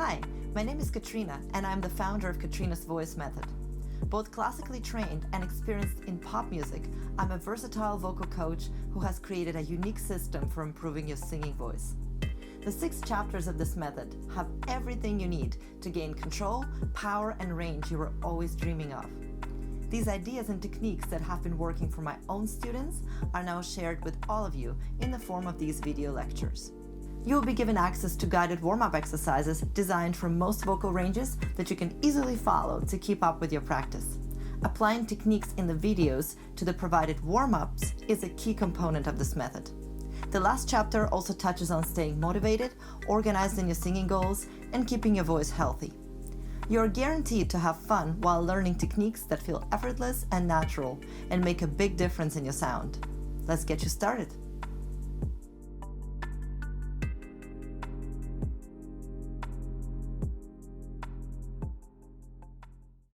Hi, my name is Katerina and I'm the founder of Katerina's Voice Method. Both classically trained and experienced in pop music, I'm a versatile vocal coach who has created a unique system for improving your singing voice. The 6 chapters of this method have everything you need to gain control, power, and range you were always dreaming of. These ideas and techniques that have been working for my own students are now shared with all of you in the form of these video lectures. You will be given access to guided warm-up exercises designed for most vocal ranges that you can easily follow to keep up with your practice. Applying techniques in the videos to the provided warm-ups is a key component of this method. The last chapter also touches on staying motivated, organized in your singing goals, and keeping your voice healthy. You're guaranteed to have fun while learning techniques that feel effortless and natural and make a big difference in your sound. Let's get you started.